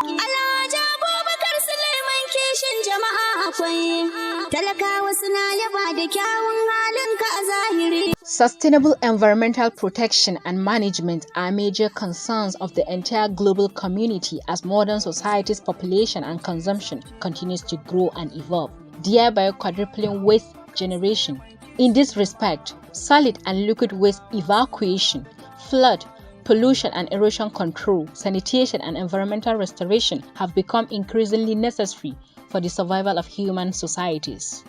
Alhaji Abubakar Sulaiman kishin jama'a akwai. Talakawa suna yaba da kyawun halinka a zahiri. Sustainable environmental protection and management are major concerns of the entire global community as modern society's population and consumption continues to grow and evolve, thereby quadrupling waste generation. In this respect, solid and liquid waste evacuation, flood, pollution and erosion control, sanitation and environmental restoration have become increasingly necessary for the survival of human societies.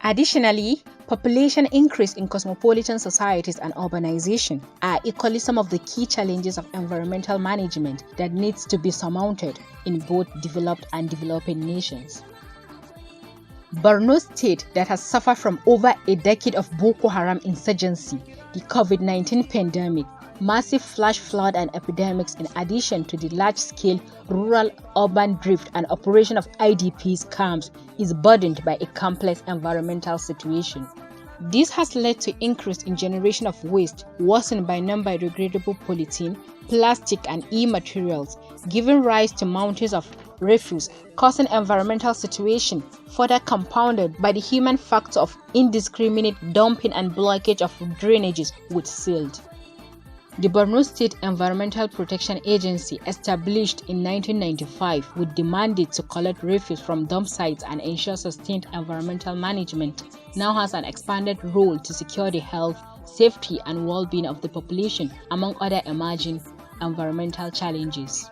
Additionally, population increase in cosmopolitan societies and urbanization are equally some of the key challenges of environmental management that needs to be surmounted in both developed and developing nations. Borno State, that has suffered from over a decade of Boko Haram insurgency, the COVID-19 pandemic, massive flash flood and epidemics, in addition to the large-scale rural-urban drift and operation of IDPs camps, is burdened by a complex environmental situation. This has led to increase in generation of waste, worsened by non-biodegradable polythene, plastic and e-materials, giving rise to mountains of refuse, causing environmental situation further compounded by the human factor of indiscriminate dumping and blockage of drainages with silt. The Borno State Environmental Protection Agency, established in 1995 with the mandate to collect refuse from dump sites and ensure sustained environmental management, now has an expanded role to secure the health, safety and well-being of the population, among other emerging environmental challenges.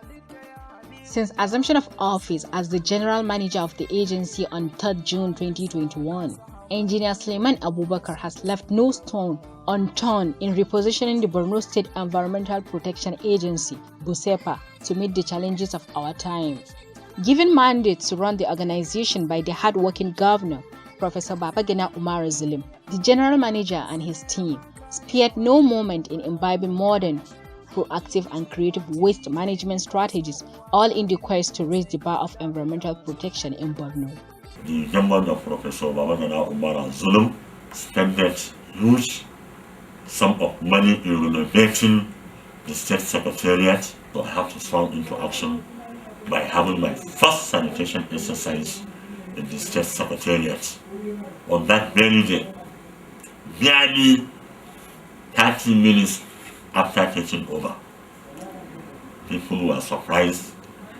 Since assumption of office as the General Manager of the agency on 3rd June 2021, Engineer Sulaiman Abubakar has left no stone unturned in repositioning the Borno State Environmental Protection Agency, BOSEPA, to meet the challenges of our time. Given mandate to run the organization by the hard-working governor, Professor Babagana Umar Zulum, the General Manager and his team spared no moment in imbibing modern, proactive and creative waste management strategies, all in the quest to raise the bar of environmental protection in Borno. The government of Professor Babagana Umar Zulum spent huge sum of money in renovating the state secretariat. So I have to swing into action by having my first sanitation exercise in the state secretariat. On that very day, barely 30 minutes after taking over, people were surprised.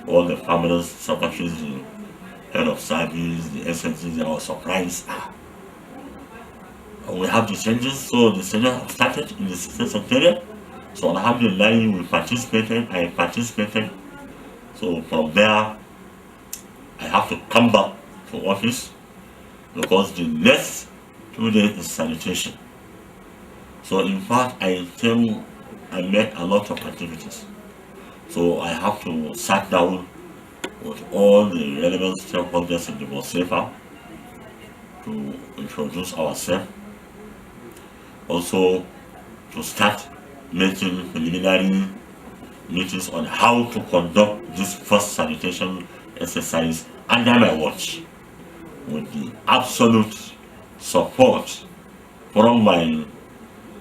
All the families, secretaries, the head of service, the SSGs, they were surprised. We have the changes, so the changes have started in the state secretariat. So alhamdulillah, we participated, I participated. So from there, I have to come back to office because the next 2 days is sanitation. So in fact, I made a lot of activities. So I have to sit down with all the relevant stakeholders in the BOSEPA to introduce ourselves. Also to start making preliminary meetings on how to conduct this first sanitation exercise under my watch, with the absolute support from my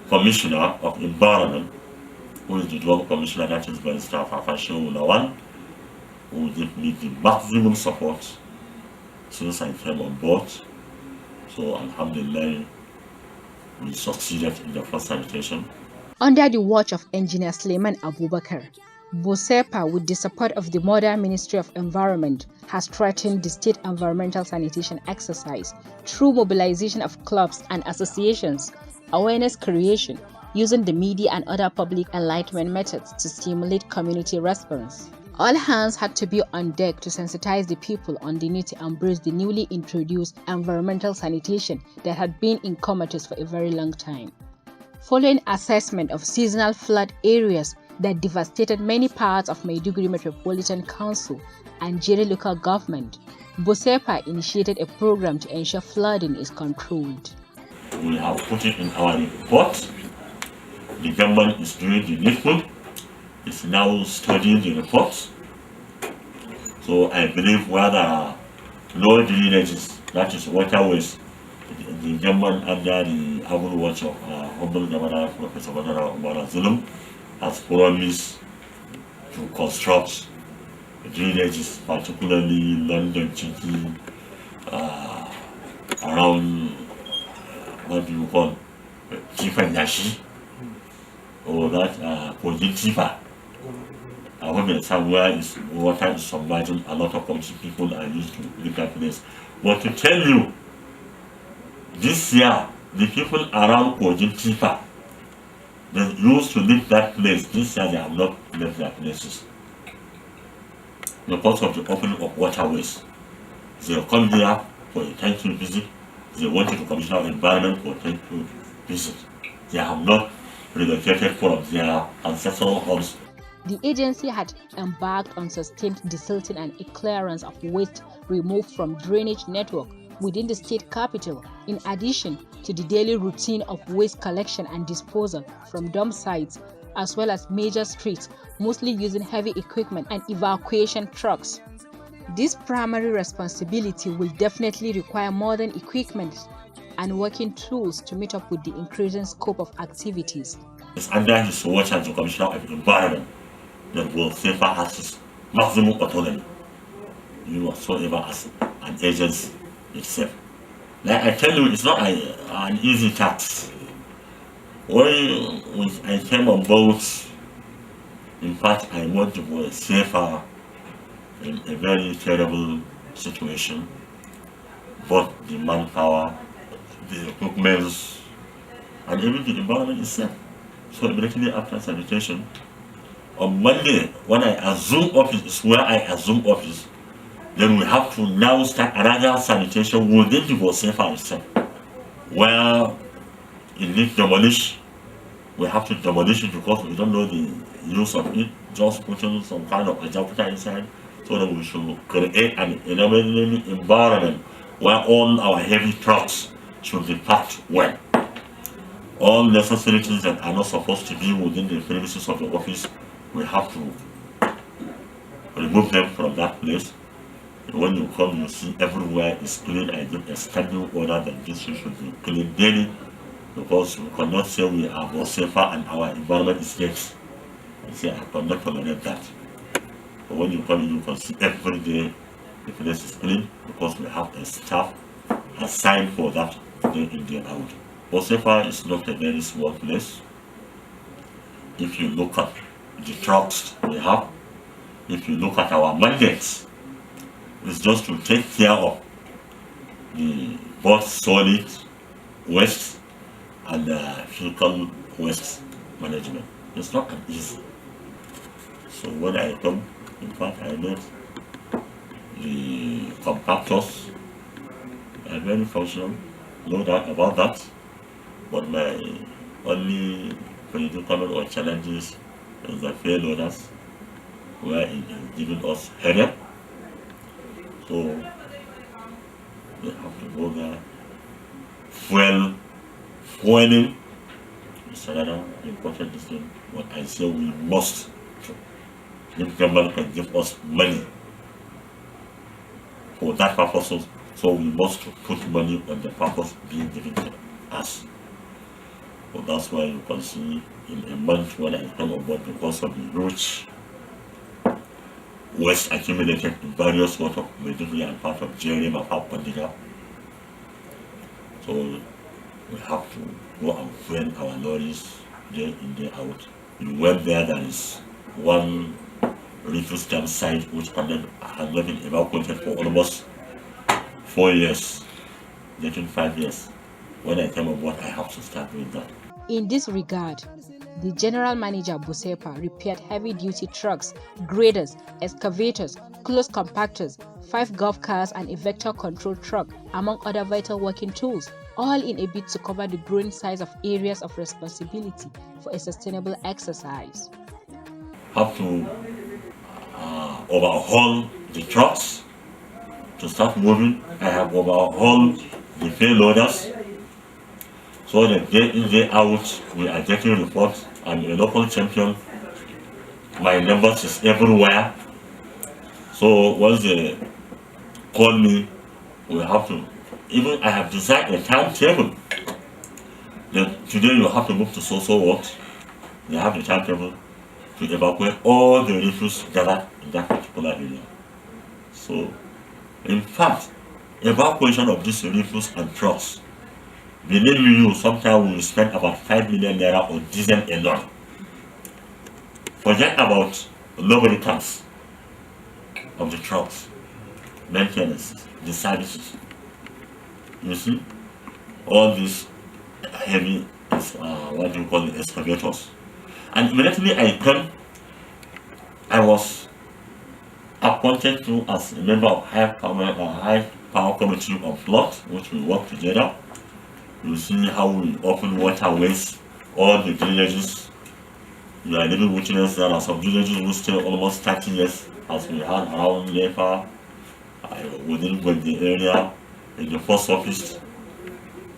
Commissioner of Environment, who is the Dual Commissioner, that is Barrister Fafasho Lawan, who gave me the maximum support since I came on board. So alhamdulillah, we succeeded in the first sanitation. Under the watch of Engineer Sulaiman Abubakar, BOSEPA, with the support of the modern Ministry of Environment, has strengthened the state environmental sanitation exercise through mobilization of clubs and associations, awareness creation, using the media and other public enlightenment methods to stimulate community response. All hands had to be on deck to sensitize the people on the need to embrace the newly introduced environmental sanitation that had been in comatose for a very long time. Following assessment of seasonal flood areas that devastated many parts of Maiduguri Metropolitan Council and Jere local government, BOSEPA initiated a program to ensure flooding is controlled. We have put it in our report. The government is doing the needful. It's now studying the report. So I believe where there are low drainages, that is waterways, the government under the able watch of Honorable Governor Professor Abubakar Sulaiman has promised to construct drainages, particularly London City, around, what do you call, Tifa Nashi, or that Kojin Tifa. I hope that somewhere is water is submerging, a lot of country people are used to live that place. But to tell you, this year, the people around Kojin Tifa, they used to live that place. This year they have not left their places because of the opening of waterways. They come there for a thank-you visit. They wanted to commission our environment for a thank-you visit. They have not relocated from their ancestral homes. The agency had embarked on sustained desilting and a clearance of waste removed from drainage network within the state capital, in addition to the daily routine of waste collection and disposal from dump sites, as well as major streets, mostly using heavy equipment and evacuation trucks. This primary responsibility will definitely require modern equipment and working tools to meet up with the increasing scope of activities. It's under his watch as the Commissioner of the Environment that BOSEPA has his maximum autonomy, whatsoever as an agency itself. Like I tell you, it's not an easy task. When I came on board, in fact, I went to BOSEPA in a very terrible situation, both the manpower, the equipment, and even the environment itself. So immediately after sanitation, on Monday, when I assume office, is where I assume office, then we have to now start another sanitation within the BOSEPA itself, where it needs demolish. We have to demolish it because we don't know the use of it, just putting some kind of adapter inside, so that we should create an enabling environment where all our heavy trucks should be packed well. All necessary things that are not supposed to be within the premises of the office, we have to remove them from that place. When you come, you see everywhere is clean. I give a standing order that this should be clean daily, because we cannot say we are BOSEPA and our environment is next. I say I cannot tolerate that. But when you come, you can see every day the place is clean, because we have a staff assigned for that day in, day out. BOSEPA is not a very small place. If you look at the trucks we have, if you look at our mandates, it's just to take care of the both solid waste and fecal waste management. It's not easy. So when I come, in fact, I know the compactors are very functional, no doubt about that. But my only predicament or challenges is the fail loaders, where it is giving us headache. So we have to go there. Fueling is another important thing. But I say we must. If government can give us money for that purpose, so we must put money on the purpose being given to us. So that's why you can see in a month when I come on board, because of the huge waste accumulated in various sort of Meduguri and part of Jerem and part of. So we have to go and fuel our lorries day in, day out. We went there is one refuse dump site which has not been evacuated for almost 4 years, getting 5 years. When I came on board, I have to start doing that. In this regard, the General Manager BOSEPA repaired heavy-duty trucks, graders, excavators, close compactors, 5 golf cars and a vector control truck, among other vital working tools, all in a bid to cover the growing size of areas of responsibility for a sustainable exercise. Have to overhaul the trucks to start moving. I have overhauled the payloaders, so that day in, day out, we are getting reports. I'm a local champion. My numbers is everywhere. So once they call me, we have to, even I have designed a timetable. That today you have to move to so works. They have the timetable. to evacuate all the refuse gathered in that particular area. So, in fact, evacuation of this refuse and trucks, believe you, sometimes we will spend about 5 million naira on diesel alone. Forget about lubricants of the trucks, maintenance, the services. You see, all these heavy, what do you call it, excavators. And immediately I was appointed to as a member of high power committee on flood, which we work together. You see how we open waterways, all the villages. You are living witness. There are some villages who stay almost 30 years, as we had around Nepal, within the area, in the post office.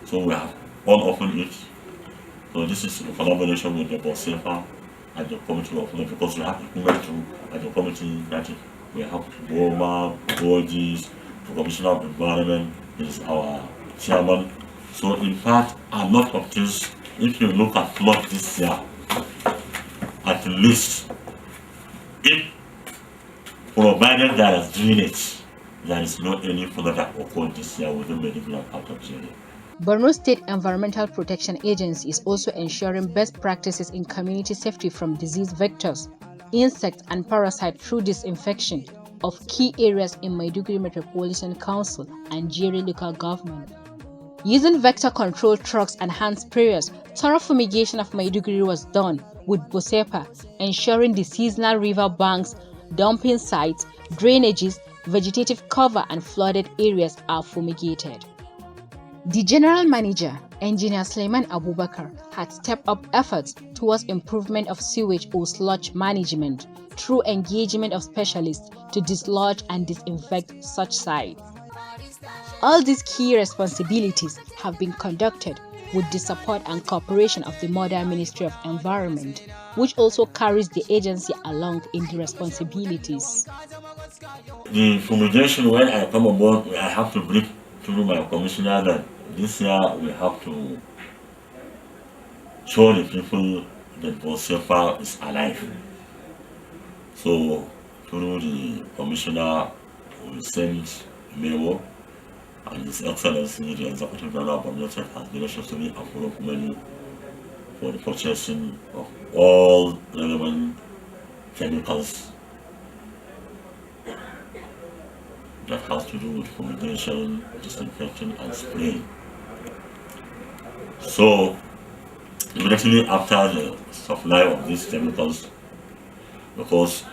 So we have all opened it. So this is a collaboration with the BOSEPA and the committee of flood, because we have equipment too at the committee that we have Burma, Gorges, the Commissioner of Environment is our chairman. So in fact, a lot of things, if you look at flood this year, at least, if provided there is drainage, there is not any flood that occurred this year within the regular part of Nigeria. Borno State Environmental Protection Agency is also ensuring best practices in community safety from disease vectors, insects and parasites through disinfection of key areas in Maiduguri Metropolitan Council and Jere local government. Using vector control trucks and hand sprayers, thorough fumigation of Maiduguri was done with BOSEPA, ensuring the seasonal river banks, dumping sites, drainages, vegetative cover and flooded areas are fumigated. The General Manager, Engineer Sulaiman Abubakar, had stepped up efforts towards improvement of sewage or sludge management through engagement of specialists to dislodge and disinfect such sites. All these key responsibilities have been conducted with the support and cooperation of the Mother Ministry of Environment, which also carries the agency along in the responsibilities. The fumigation, when I come on board, I have to brief through my commissioner that this year we have to show the people that BOSEPA is alive. So through the commissioner, we sent a memo, and His Excellency, the Executive General of Borno State, has graciously approved money for the purchasing of all relevant chemicals that has to do with fumigation, disinfection, and spraying. So, immediately after the supply of these chemicals, because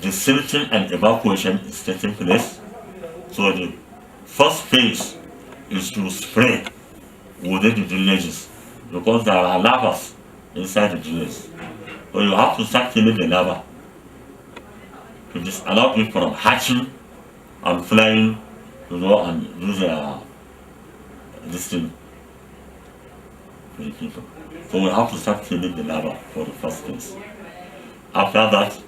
the silting and evacuation is taking place, so the first phase is to spray within the drainages, because there are larvae inside the drainages. So you have to start killing the larvae to disallow it from hatching and flying, and do this thing to the people. So we have to start killing the larvae for the first phase. After that,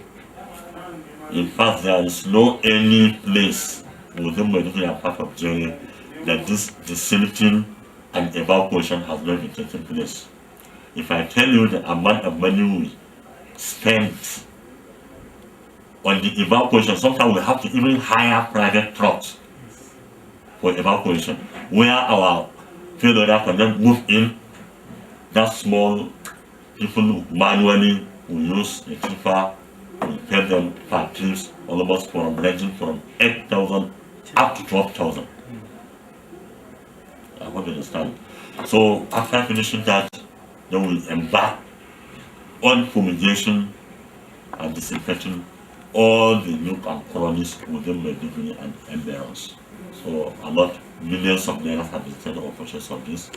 in fact, there is no any place within Maiduguri part of Jere that this desilting and evacuation has not been taking place. If I tell you the amount of money we spent on the evacuation, sometimes we have to even hire private trucks for evacuation, where our field order can then move in. That small people manually will use a tipper, we pay them per trips, almost ranging from 8,000 up to 12,000. I hope you understand. So after finishing that, then we embark on fumigation and disinfecting all the nook and crannies within Maiduguri and environs. So millions of naira have been spent on purchase of this,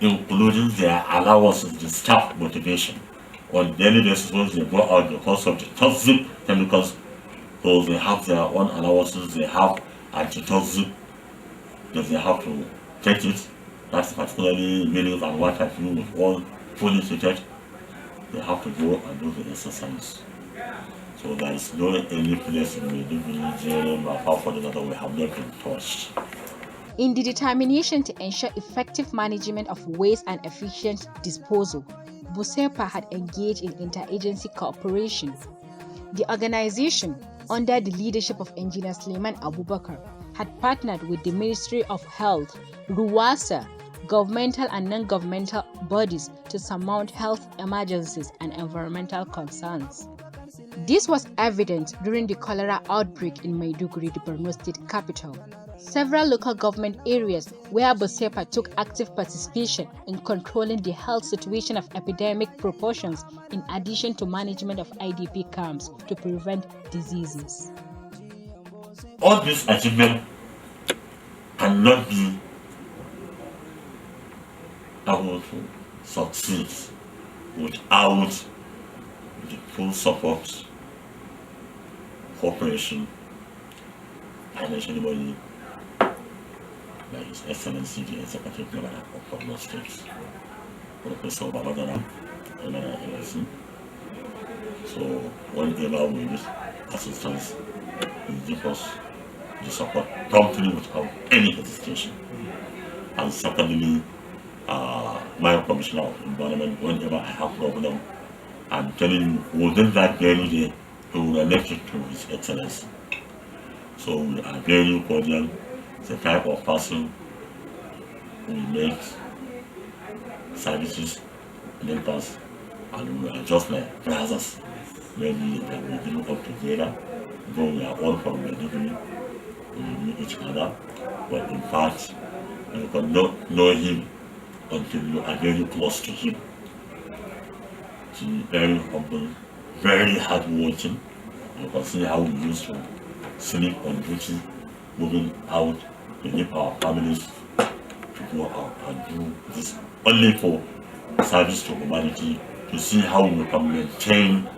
including their allowances, the staff motivation. On daily basis, once they go out because of the toxic chemicals, so they have their own allowances, they have anti-toxic that they have to take it. That's particularly minerals and water fuel with all fully treated. They have to go and do the exercise. So there is no any place in Maiduguri, Jere, apart from that we have not been touched. In the determination to ensure effective management of waste and efficient disposal, BOSEPA had engaged in interagency cooperation The organization, under the leadership of Engineer Sulaiman Abubakar, had partnered with the Ministry of Health, RUWASA, governmental and non-governmental bodies to surmount health emergencies and environmental concerns. This was evident during the cholera outbreak in Maiduguri, the Borno state capital. Several local government areas where BOSEPA took active participation in controlling the health situation of epidemic proportions in addition to management of IDP camps to prevent diseases. All this achievement cannot be able to succeed without the full support, cooperation, financial body by His Excellency the Executive Governor of Borno State, Professor Abubakar Sulaiman. So whenever we need assistance, he gives us the support promptly without any hesitation. And secondly, my Commissioner of Environment, whenever I have problem, I'm telling you, within that very day, he will elect it to His Excellency. So we are very cordial. The type of person who makes services, neighbors, and we are just like brothers. Maybe that we grew up together, though we are all from Maiduguri, we knew each other, but in fact, you cannot know him until you are very close to him. He is very humble, very hardworking. You can see how we used to sleep on duty, moving out to leave our families to go out and do this only for service to humanity, to see how we can maintain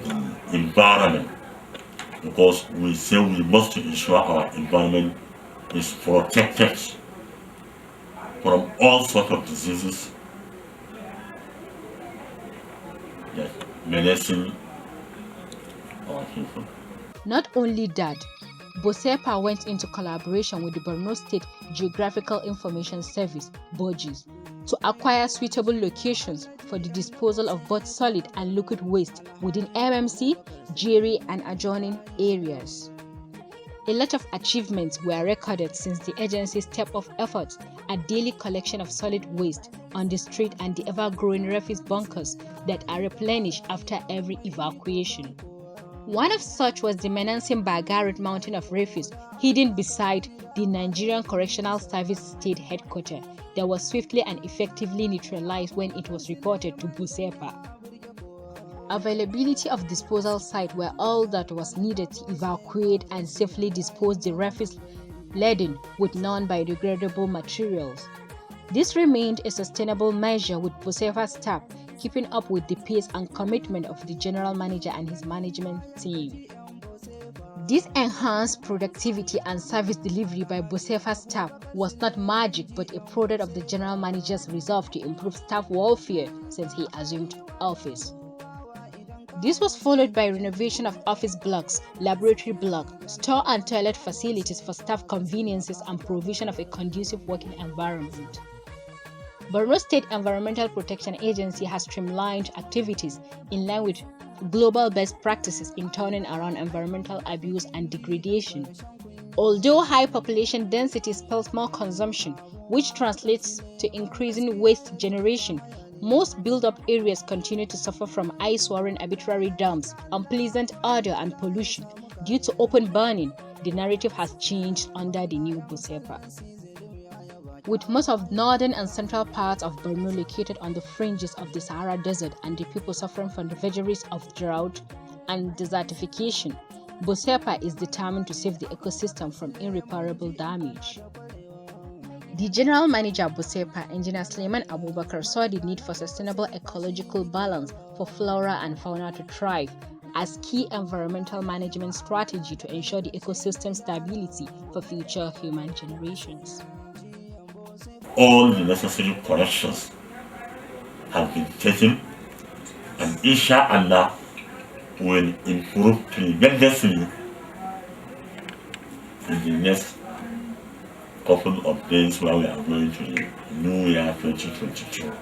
the environment, because we say we must ensure our environment is protected from all sorts of diseases that menacing our people. Not only that, BOSEPA went into collaboration with the Borno State Geographical Information Service, BOGIS, to acquire suitable locations for the disposal of both solid and liquid waste within MMC, Jeri, and adjoining areas. A lot of achievements were recorded since the agency stepped up efforts at daily collection of solid waste on the street and the ever-growing refuse bunkers that are replenished after every evacuation. One of such was the menacing Bagarit mountain of refuse hidden beside the Nigerian Correctional Service State Headquarters that was swiftly and effectively neutralized when it was reported to BOSEPA. Availability of disposal sites were all that was needed to evacuate and safely dispose the refuse laden with non-biodegradable materials. This remained a sustainable measure with BOSEPA staff keeping up with the pace and commitment of the General Manager and his management team. This enhanced productivity and service delivery by BOSEPA staff was not magic but a product of the General Manager's resolve to improve staff welfare since he assumed office. This was followed by renovation of office blocks, laboratory block, store and toilet facilities for staff conveniences and provision of a conducive working environment. Borno State Environmental Protection Agency has streamlined activities in line with global best practices in turning around environmental abuse and degradation. Although high population density spells more consumption, which translates to increasing waste generation, most built-up areas continue to suffer from eye-swearing arbitrary dumps, unpleasant odor and pollution. Due to open burning, the narrative has changed under the new BOSEPA. With most of northern and central parts of Borno located on the fringes of the Sahara Desert and the people suffering from the vagaries of drought and desertification, BOSEPA is determined to save the ecosystem from irreparable damage. The General Manager of BOSEPA, Engineer Sulaiman Abubakar, saw the need for sustainable ecological balance for flora and fauna to thrive as key environmental management strategy to ensure the ecosystem stability for future human generations. All the necessary corrections have been taken, and inshallah will improve tremendously in the next couple of days where we are going to the new year 2022.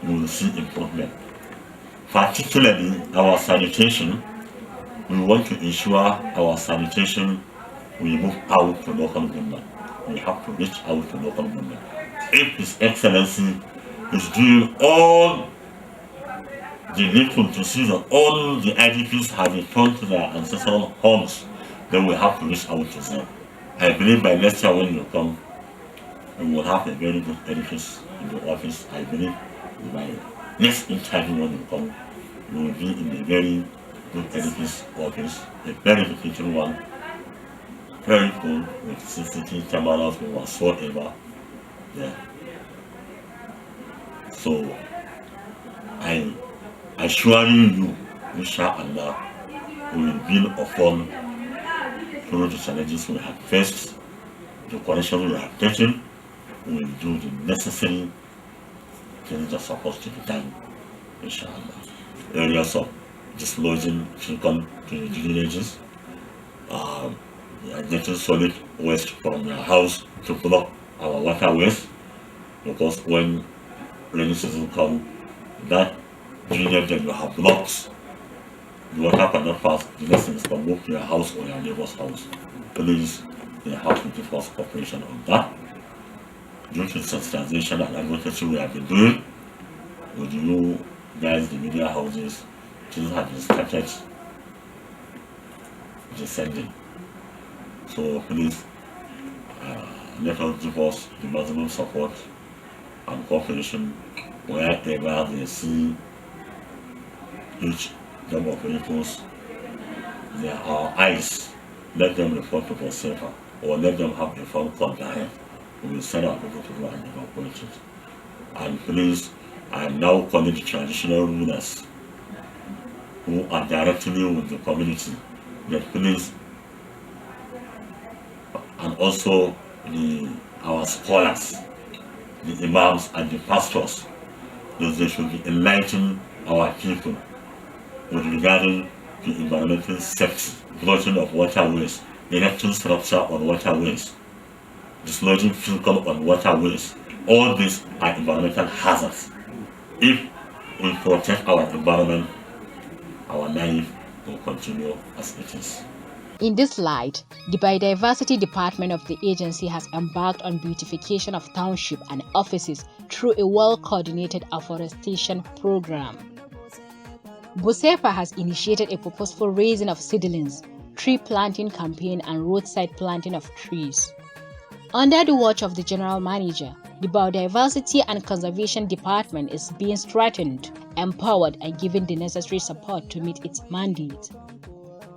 We will see improvement. Particularly our sanitation We want to ensure our sanitation we move out to local government. We have to reach out to local government. If His Excellency is doing all the needful to see that all the IDPs have returned to their ancestral homes, then we have to reach out to them. I believe by next year when you come, we will have a very good edifice in the office. I believe by next interview when you come, you will be in a very good edifice office, a very efficient one, very cool with CCTV cameras or whatsoever. Yeah. So I assure you, inshallah, we will build upon through the challenges we have faced, the corrections we have taken. We will do the necessary things that are supposed to be done, inshallah. Areas of dislodging children to the villages, getting solid waste from your house to block our waterways, because when rainy season comes, that drainage that you have blocked, the water cannot pass, the next thing is to move to your house or your neighbor's house. Please, they have to give us cooperation on that. Due to sensitization and advocacy we have been doing with you guys, the media houses, things have been started descending. So please, let us give us the maximum support and cooperation wherever they see each number of vehicles. There are eyes. Let them report to BOSEPA or let them have a phone call direct. We will send our people to go and evacuate it. And please, I am now calling the traditional rulers who are directly with the community, that please, and also our scholars, the imams and the pastors, that they should be enlightening our people with regarding the environmental safety, pollution of waterways, erecting structure on waterways, dislodging chemical on waterways. All these are environmental hazards. If we protect our environment, our life will continue as it is. In this light, the Biodiversity Department of the agency has embarked on beautification of township and offices through a well-coordinated afforestation program. BOSEPA has initiated a purposeful raising of seedlings, tree planting campaign and roadside planting of trees. Under the watch of the General Manager, the Biodiversity and Conservation Department is being strengthened, empowered and given the necessary support to meet its mandate.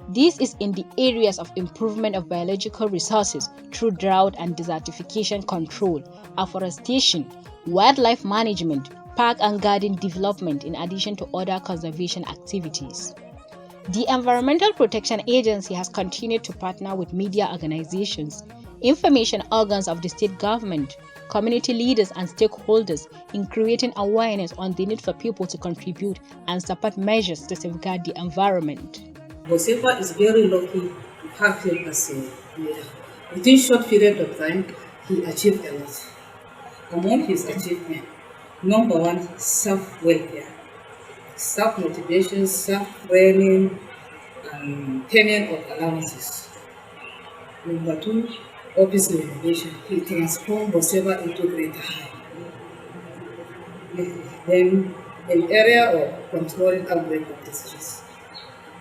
This is in the areas of improvement of biological resources through drought and desertification control, afforestation, wildlife management, park and garden development in addition to other conservation activities. The Environmental Protection Agency has continued to partner with media organizations, information organs of the state government, community leaders and stakeholders in creating awareness on the need for people to contribute and support measures to safeguard the environment. BOSEPA is very lucky to have him as a leader. Within short period of time, he achieved a lot. Among his achievements, number one, self-welfare, self-motivation, self-training, and payment of allowances. Number two, office renovation. He transformed BOSEPA into greater height. Then, in area of controlling outbreak of disease,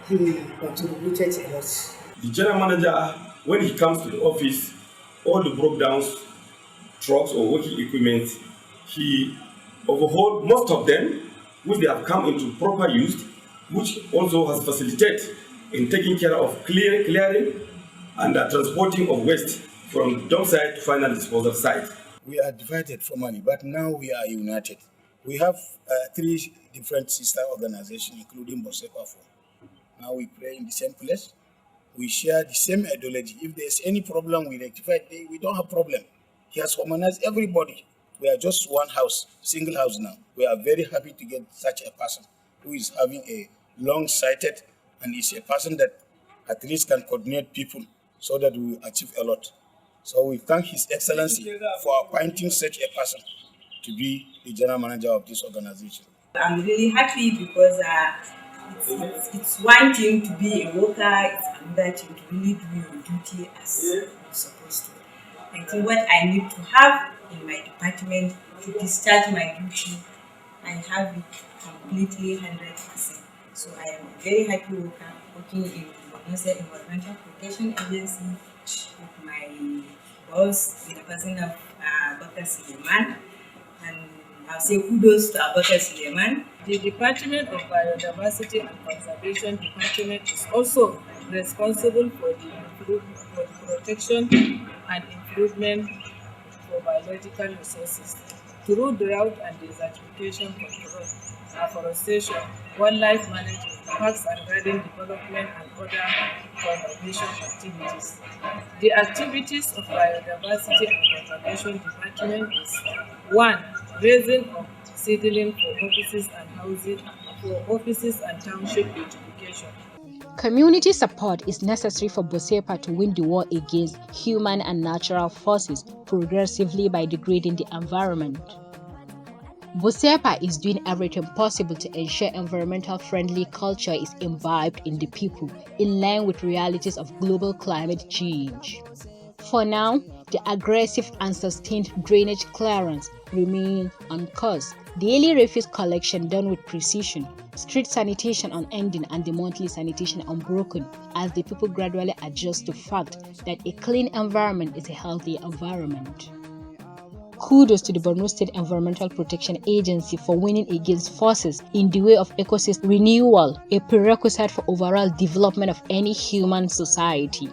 he contributed a lot. The general manager, when he comes to the office, all the broke down trucks or working equipment, he overhauled most of them, which they have come into proper use, which also has facilitated in taking care of clearing and transporting of waste from dump site to final disposal site. We are divided formally, but now we are united. We have 3 different sister organizations, including BOSEPA. Now we pray in the same place. We share the same ideology. If there's any problem, we rectify it. We don't have problem. He has harmonized everybody. We are just one house, single house now. We are very happy to get such a person who is having a long-sighted and is a person that at least can coordinate people so that we achieve a lot. So we thank His Excellency for appointing such a person to be the general manager of this organization. I'm really happy because It's one thing to be a worker, it's another thing to really do your duty as you're supposed to. I think what I need to have in my department to discharge my duty, I have it completely 100%. So I am a very happy worker working in Borno State Environmental Protection Agency with my boss in the person of Abubakar Sulaiman. And I'll say kudos to Abubakar Sulaiman. The Department of Biodiversity and Conservation Department is also responsible for the protection and improvement for biological resources through drought and desertification control, afforestation, wildlife management, parks and garden development, and other conservation activities. The activities of Biodiversity and Conservation Department is 1. Raising of seedling for offices and township beautification. Community support is necessary for BOSEPA to win the war against human and natural forces progressively by degrading the environment. BOSEPA is doing everything possible to ensure environmental-friendly culture is imbibed in the people, in line with realities of global climate change. For now, the aggressive and sustained drainage clearance remain on course. Daily refuse collection done with precision, street sanitation unending, and the monthly sanitation unbroken as the people gradually adjust to the fact that a clean environment is a healthy environment. Kudos to the Borno State Environmental Protection Agency for winning against forces in the way of ecosystem renewal, a prerequisite for overall development of any human society.